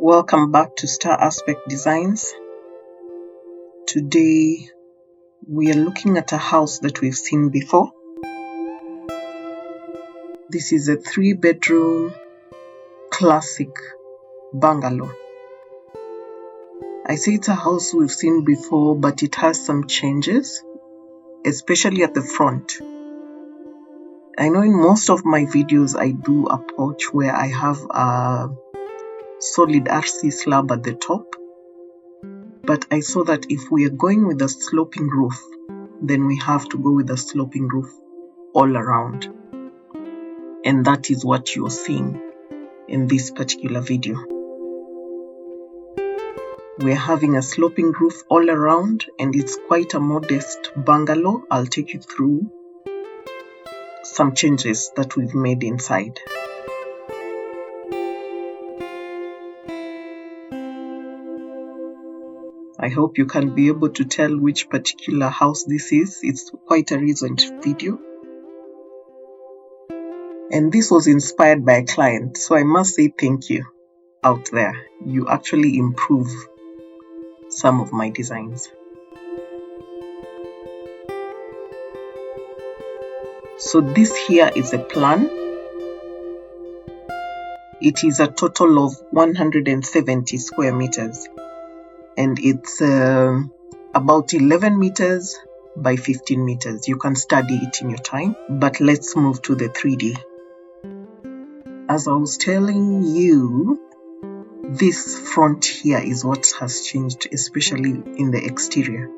Welcome back to Star Aspect Designs. Today we are looking at a house that we've seen before. This is a 3-bedroom classic bungalow. I say it's a house we've seen before, but it has some changes, especially at the front. I know in most of my videos I do a porch where I have a solid RC slab at the top, but I saw that if we are going with a sloping roof, then we have to go with a sloping roof all around, and that is what you're seeing in this particular video. We're having a sloping roof all around, and it's quite a modest bungalow. I'll take you through some changes that we've made inside. I hope you can be able to tell which particular house this is. It's quite a recent video. And this was inspired by a client, so I must say thank you out there. You actually improve some of my designs. So this here is a plan. It is a total of 170 square meters. And it's about 11 meters by 15 meters. You can study it in your time, but let's move to the 3D. As I was telling you, this front here is what has changed, especially in the exterior.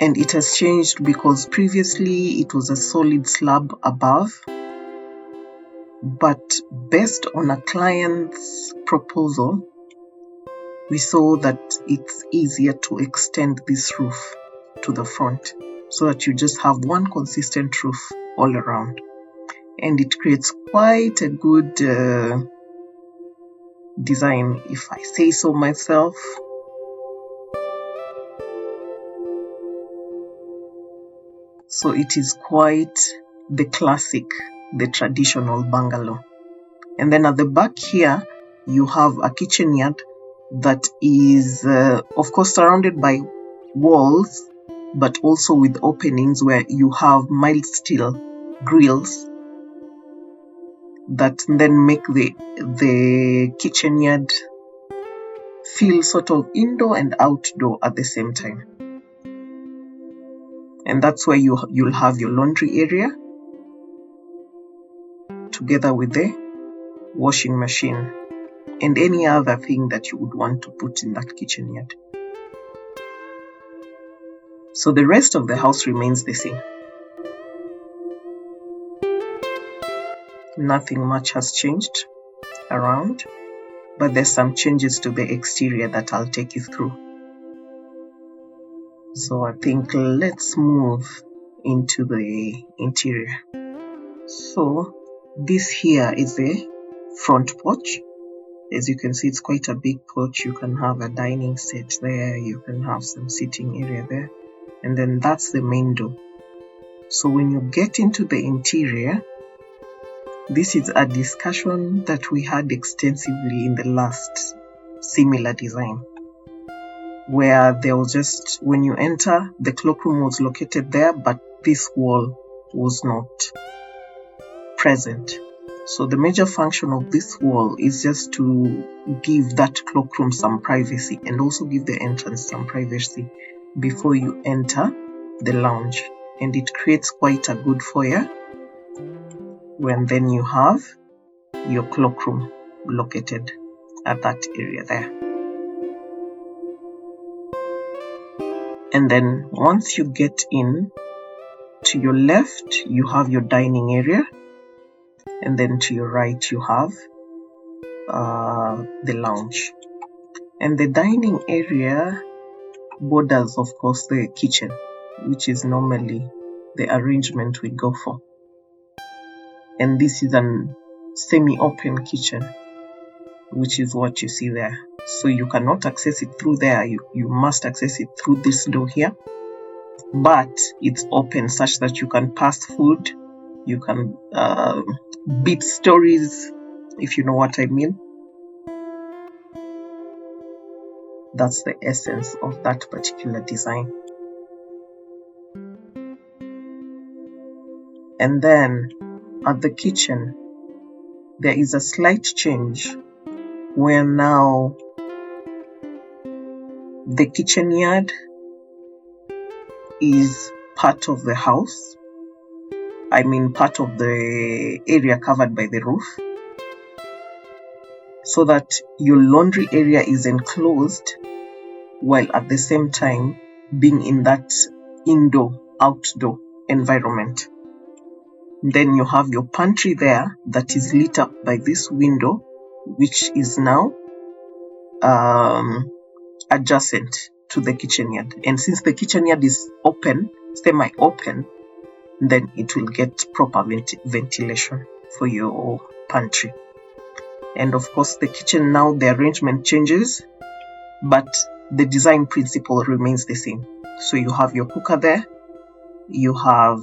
And it has changed because previously it was a solid slab above, but based on a client's proposal, we saw that it's easier to extend this roof to the front so that you just have one consistent roof all around. And it creates quite a good design, if I say so myself. So it is quite the classic, the traditional bungalow. And then at the back here, you have a kitchenard that is, of course, surrounded by walls, but also with openings where you have mild steel grills that then make the kitchenard feel sort of indoor and outdoor at the same time. And that's where you'll have your laundry area together with the washing machine and any other thing that you would want to put in that kitchenard. So the rest of the house remains the same. Nothing much has changed around, but there's some changes to the exterior that I'll take you through. So I think let's move into the interior. So this here is the front porch. As you can see, it's quite a big porch. You can have a dining set there, you can have some sitting area there, and then that's the main door. So when you get into the interior, this is a discussion that we had extensively in the last similar design, where there was just, when you enter, the cloakroom was located there, but this wall was not present. So the major function of this wall is just to give that cloakroom some privacy and also give the entrance some privacy before you enter the lounge. And it creates quite a good foyer when then you have your cloakroom located at that area there. And then once you get in, to your left you have your dining area, and then to your right you have the lounge. And the dining area borders, of course, the kitchen, which is normally the arrangement we go for. And this is an semi-open kitchen, which is what you see there. So you cannot access it through there. You must access it through this door here. But it's open such that you can pass food, you can beat stories, if you know what I mean. That's the essence of that particular design. And then at the kitchen, there is a slight change where now the kitchen yard is part of the house. I mean, part of the area covered by the roof, so that your laundry area is enclosed while at the same time being in that indoor-outdoor environment. Then you have your pantry there that is lit up by this window, which is now adjacent to the kitchen yard. And since the kitchen yard is open, semi-open, then it will get proper ventilation for your pantry. And of course, the kitchen now, the arrangement changes, but the design principle remains the same. So you have your cooker there, you have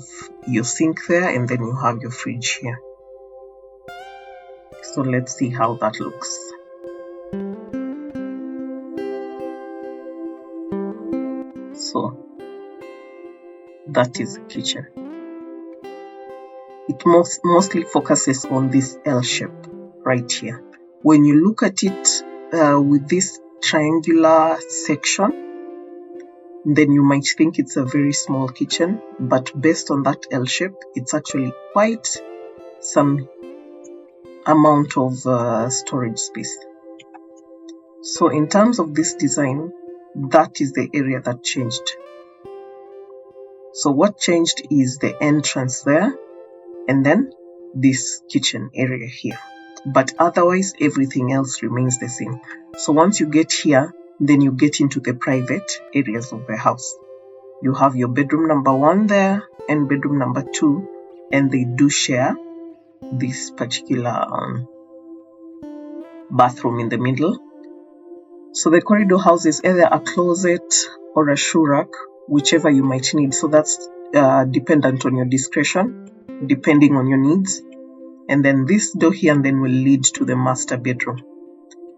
your sink there, and then you have your fridge here. So let's see how that looks. So that is the kitchen. It mostly focuses on this L shape right here. When you look at it with this triangular section, then you might think it's a very small kitchen, but based on that L shape, it's actually quite some amount of storage space. So in terms of this design, that is the area that changed. So what changed is the entrance there, and then this kitchen area here. But otherwise, everything else remains the same. So once you get here, then you get into the private areas of the house. You have your bedroom number 1 there and bedroom number 2, and they do share this particular bathroom in the middle. So the corridor houses either a closet or a shoe rack, whichever you might need. So that's dependent on your discretion, depending on your needs. And then this door here and then will lead to the master bedroom.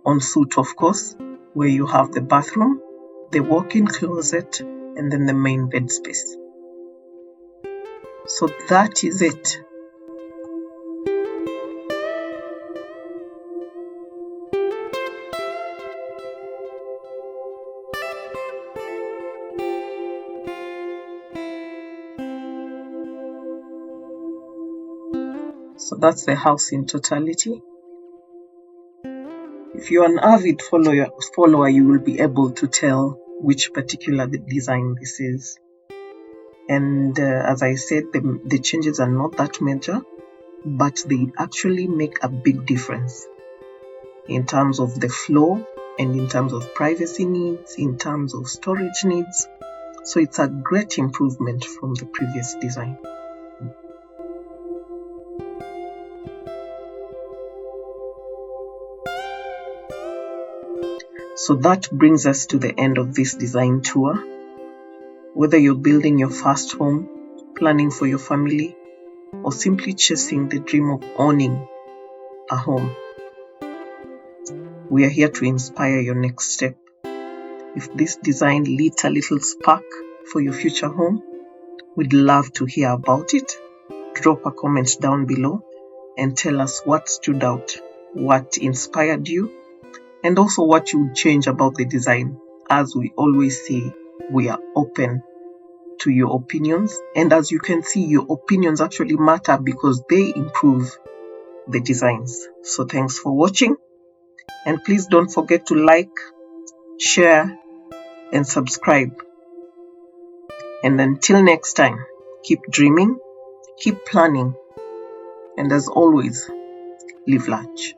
En suite, of course, where you have the bathroom, the walk-in closet, and then the main bed space. So that is it. So that's the house in totality. If you're an avid follower, you will be able to tell which particular design this is. And as I said, the changes are not that major, but they actually make a big difference in terms of the flow and in terms of privacy needs, in terms of storage needs. So it's a great improvement from the previous design. So that brings us to the end of this design tour. Whether you're building your first home, planning for your family, or simply chasing the dream of owning a home, we are here to inspire your next step. If this design lit a little spark for your future home, we'd love to hear about it. Drop a comment down below and tell us what stood out, what inspired you, and also what you would change about the design. As we always say, we are open to your opinions. And as you can see, your opinions actually matter because they improve the designs. So thanks for watching. And please don't forget to like, share, and subscribe. And until next time, keep dreaming, keep planning, and as always, live large.